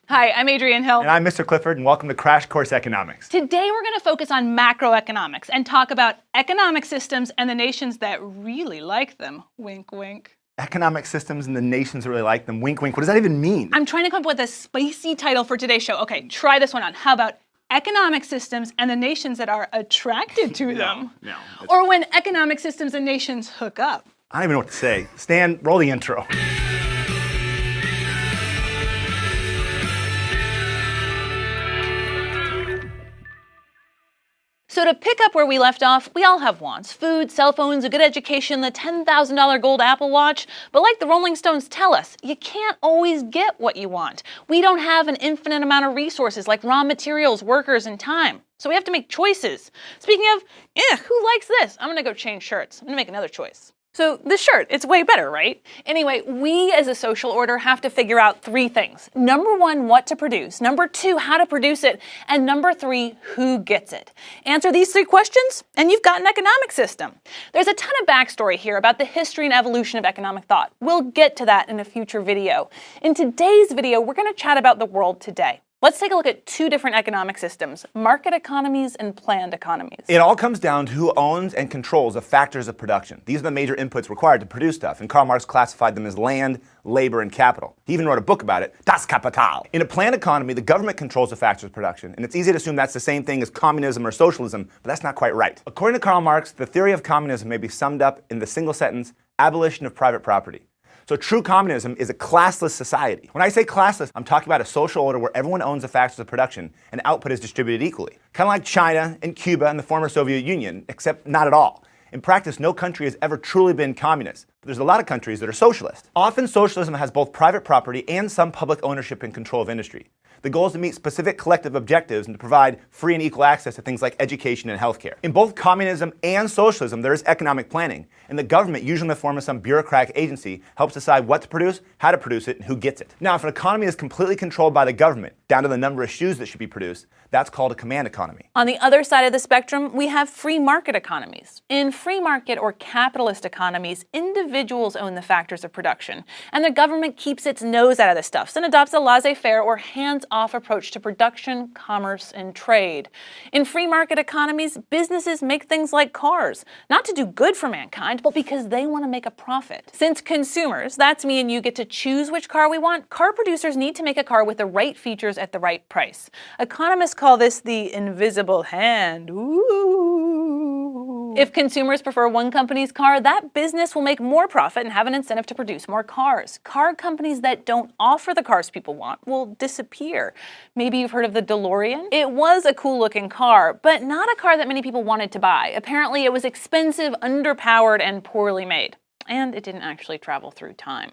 Hi, I'm Adrienne Hill. And I'm Mr. Clifford, and welcome to Crash Course Economics. Today we're going to focus on macroeconomics and talk about economic systems and the nations that really like them. Wink, wink. Economic systems and the nations that really like them. Wink, wink. What does that even mean? I'm trying to come up with a spicy title for today's show. Okay, try this one on. How about economic systems and the nations that are attracted to them? No. Or when economic systems and nations hook up. I don't even know what to say. Stan, roll the intro. So to pick up where we left off, we all have wants. Food, cell phones, a good education, the $10,000 gold Apple Watch. But like the Rolling Stones tell us, you can't always get what you want. We don't have an infinite amount of resources like raw materials, workers, and time. So we have to make choices. Speaking of, who likes this? I'm gonna go change shirts. I'm gonna make another choice. So this shirt, it's way better, right? Anyway, we as a social order have to figure out three things. Number one, what to produce. Number two, how to produce it. And number three, who gets it. Answer these three questions, and you've got an economic system. There's a ton of backstory here about the history and evolution of economic thought. We'll get to that in a future video. In today's video, we're going to chat about the world today. Let's take a look at two different economic systems, market economies and planned economies. It all comes down to who owns and controls the factors of production. These are the major inputs required to produce stuff, and Karl Marx classified them as land, labor, and capital. He even wrote a book about it, Das Kapital. In a planned economy, the government controls the factors of production, and it's easy to assume that's the same thing as communism or socialism, but that's not quite right. According to Karl Marx, the theory of communism may be summed up in the single sentence, abolition of private property. So true communism is a classless society. When I say classless, I'm talking about a social order where everyone owns the factors of production and output is distributed equally. Kind of like China and Cuba and the former Soviet Union, except not at all. In practice, no country has ever truly been communist, but there's a lot of countries that are socialist. Often socialism has both private property and some public ownership and control of industry. The goal is to meet specific collective objectives and to provide free and equal access to things like education and healthcare. In both communism and socialism, there is economic planning, and the government, usually in the form of some bureaucratic agency, helps decide what to produce, how to produce it, and who gets it. Now, if an economy is completely controlled by the government, down to the number of shoes that should be produced, that's called a command economy. On the other side of the spectrum, we have free market economies. In free market or capitalist economies, individuals own the factors of production, and the government keeps its nose out of the stuff and adopts a laissez-faire or hands-off approach to production, commerce, and trade. In free market economies, businesses make things like cars, not to do good for mankind, but because they want to make a profit. Since consumers, that's me and you, get to choose which car we want, car producers need to make a car with the right features at the right price. Economists call this the invisible hand. Ooh. If consumers prefer one company's car, that business will make more profit and have an incentive to produce more cars. Car companies that don't offer the cars people want will disappear. Maybe you've heard of the DeLorean? It was a cool looking car, but not a car that many people wanted to buy. Apparently it was expensive, underpowered, and poorly made. And it didn't actually travel through time.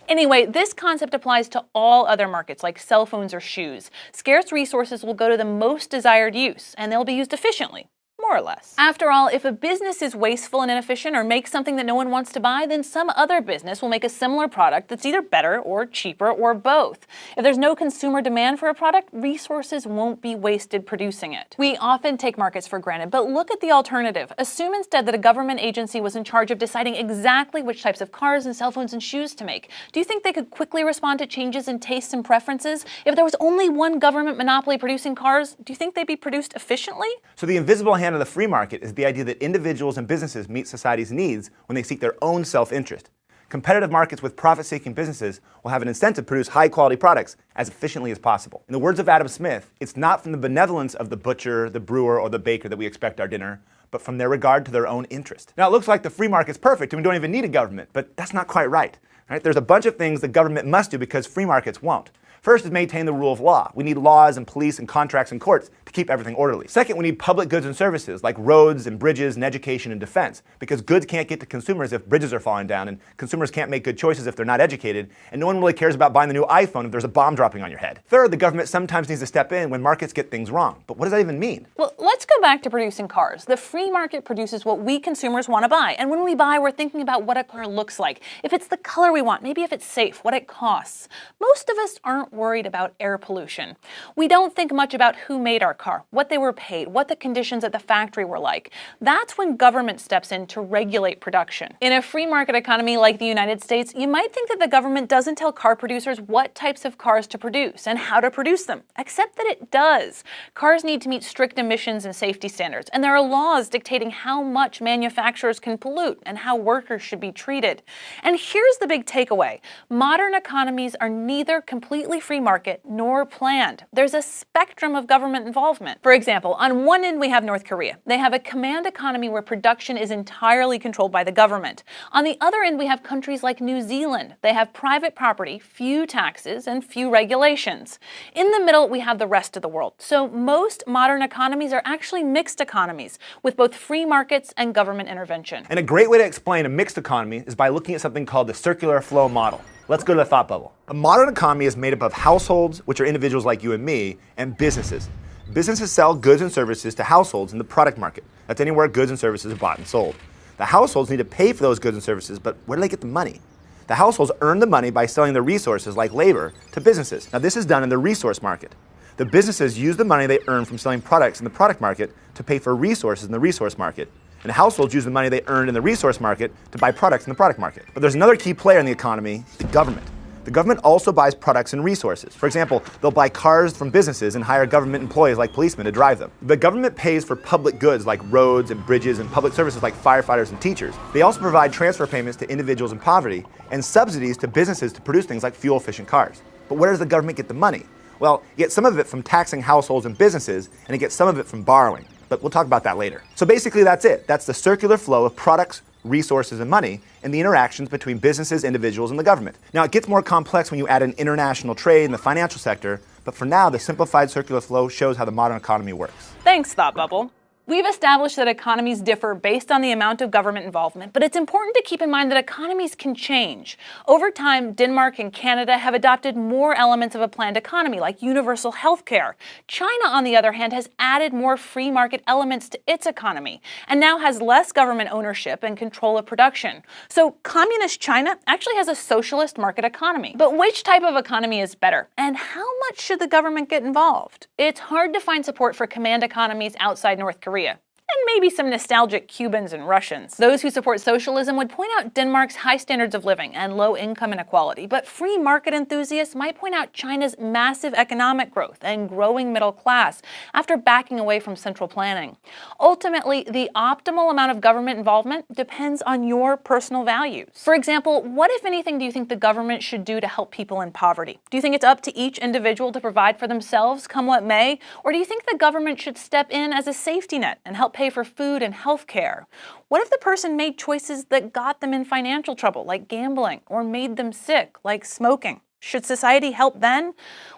Anyway, this concept applies to all other markets like cell phones or shoes. Scarce resources will go to the most desired use, and they'll be used efficiently. More or less. After all, if a business is wasteful and inefficient or makes something that no one wants to buy, then some other business will make a similar product that's either better or cheaper or both. If there's no consumer demand for a product, resources won't be wasted producing it. We often take markets for granted, but look at the alternative. Assume instead that a government agency was in charge of deciding exactly which types of cars and cell phones and shoes to make. Do you think they could quickly respond to changes in tastes and preferences? If there was only one government monopoly producing cars, do you think they'd be produced efficiently? So the invisible hand of the free market is the idea that individuals and businesses meet society's needs when they seek their own self-interest. Competitive markets with profit-seeking businesses will have an incentive to produce high-quality products as efficiently as possible. In the words of Adam Smith, it's not from the benevolence of the butcher, the brewer, or the baker that we expect our dinner, but from their regard to their own interest. Now, it looks like the free market's perfect and we don't even need a government, but that's not quite right. There's a bunch of things the government must do because free markets won't. First is maintain the rule of law. We need laws and police and contracts and courts to keep everything orderly. Second, we need public goods and services like roads and bridges and education and defense, because goods can't get to consumers if bridges are falling down, and consumers can't make good choices if they're not educated, and no one really cares about buying the new iPhone if there's a bomb dropping on your head. Third, the government sometimes needs to step in when markets get things wrong. But what does that even mean? Well, let's go back to producing cars. The free market produces what we consumers want to buy, and when we buy, we're thinking about what a car looks like, if it's the color we want, maybe if it's safe, what it costs. Most of us aren't aren't worried about air pollution. We don't think much about who made our car, what they were paid, what the conditions at the factory were like. That's when government steps in to regulate production. In a free market economy like the United States, you might think that the government doesn't tell car producers what types of cars to produce and how to produce them, except that it does. Cars need to meet strict emissions and safety standards, and there are laws dictating how much manufacturers can pollute and how workers should be treated. And here's the big takeaway. Modern economies are neither completely free market nor planned. There's a spectrum of government involvement. For example, on one end we have North Korea. They have a command economy where production is entirely controlled by the government. On the other end we have countries like New Zealand. They have private property, few taxes, and few regulations. In the middle we have the rest of the world. So most modern economies are actually mixed economies with both free markets and government intervention. And a great way to explain a mixed economy is by looking at something called the circular flow model. Let's go to the thought bubble. A modern economy is made up of households, which are individuals like you and me, and businesses. Businesses sell goods and services to households in the product market. That's anywhere goods and services are bought and sold. The households need to pay for those goods and services, but where do they get the money? The households earn the money by selling their resources, like labor, to businesses. Now, this is done in the resource market. The businesses use the money they earn from selling products in the product market to pay for resources in the resource market. And households use the money they earned in the resource market to buy products in the product market. But there's another key player in the economy, the government. The government also buys products and resources. For example, they'll buy cars from businesses and hire government employees like policemen to drive them. The government pays for public goods like roads and bridges and public services like firefighters and teachers. They also provide transfer payments to individuals in poverty and subsidies to businesses to produce things like fuel-efficient cars. But where does the government get the money? Well, you get some of it from taxing households and businesses, and you get some of it from borrowing. But we'll talk about that later. So basically that's it. That's the circular flow of products, resources, and money, and the interactions between businesses, individuals, and the government. Now, it gets more complex when you add in international trade and the financial sector, but for now, the simplified circular flow shows how the modern economy works. Thanks, Thought Bubble. We've established that economies differ based on the amount of government involvement, but it's important to keep in mind that economies can change. Over time, Denmark and Canada have adopted more elements of a planned economy, like universal health care. China, on the other hand, has added more free market elements to its economy, and now has less government ownership and control of production. So communist China actually has a socialist market economy. But which type of economy is better? And how much should the government get involved? It's hard to find support for command economies outside North Korea. And maybe some nostalgic Cubans and Russians. Those who support socialism would point out Denmark's high standards of living and low income inequality, but free market enthusiasts might point out China's massive economic growth and growing middle class after backing away from central planning. Ultimately, the optimal amount of government involvement depends on your personal values. For example, what, if anything, do you think the government should do to help people in poverty? Do you think it's up to each individual to provide for themselves, come what may? Or do you think the government should step in as a safety net and help pay for food and health care? What if the person made choices that got them in financial trouble, like gambling, or made them sick, like smoking? Should society help then?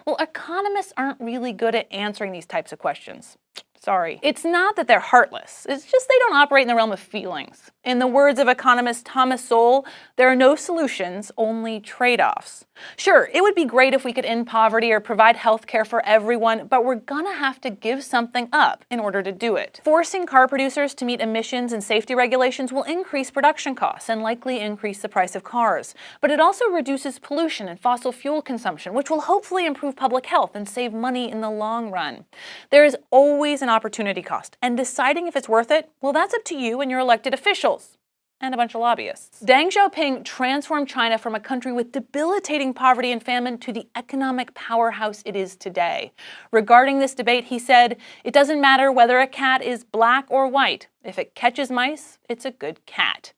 Well, economists aren't really good at answering these types of questions. Sorry. It's not that they're heartless. It's just they don't operate in the realm of feelings. In the words of economist Thomas Sowell, there are no solutions, only trade-offs. Sure, it would be great if we could end poverty or provide health care for everyone, but we're gonna have to give something up in order to do it. Forcing car producers to meet emissions and safety regulations will increase production costs and likely increase the price of cars. But it also reduces pollution and fossil fuel consumption, which will hopefully improve public health and save money in the long run. There is always an opportunity cost, and deciding if it's worth it, well, that's up to you and your elected officials. And a bunch of lobbyists. Deng Xiaoping transformed China from a country with debilitating poverty and famine to the economic powerhouse it is today. Regarding this debate, he said, "It doesn't matter whether a cat is black or white. If it catches mice, it's a good cat."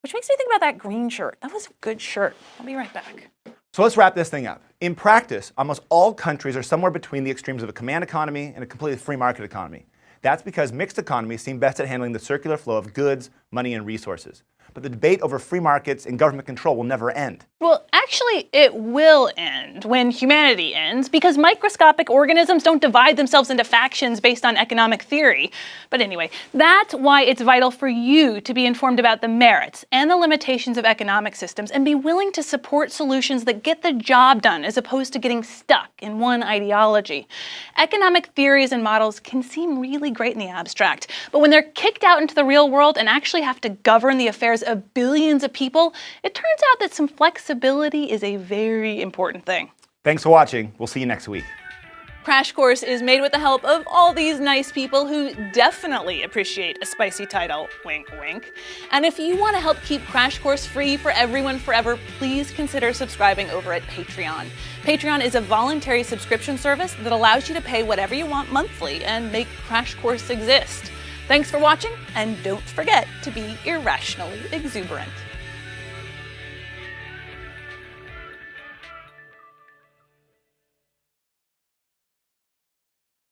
Which makes me think about that green shirt. That was a good shirt. I'll be right back. So let's wrap this thing up. In practice, almost all countries are somewhere between the extremes of a command economy and a completely free market economy. That's because mixed economies seem best at handling the circular flow of goods, money, and resources. But the debate over free markets and government control will never end. Well, actually, it will end when humanity ends, because microscopic organisms don't divide themselves into factions based on economic theory. But anyway, that's why it's vital for you to be informed about the merits and the limitations of economic systems and be willing to support solutions that get the job done as opposed to getting stuck in one ideology. Economic theories and models can seem really great in the abstract, but when they're kicked out into the real world and actually have to govern the affairs of billions of people, it turns out that some flexibility is a very important thing. Thanks for watching. We'll see you next week. Crash Course is made with the help of all these nice people who definitely appreciate a spicy title, wink wink. And if you want to help keep Crash Course free for everyone forever, please consider subscribing over at Patreon. Patreon is a voluntary subscription service that allows you to pay whatever you want monthly and make Crash Course exist. Thanks for watching, and don't forget to be irrationally exuberant.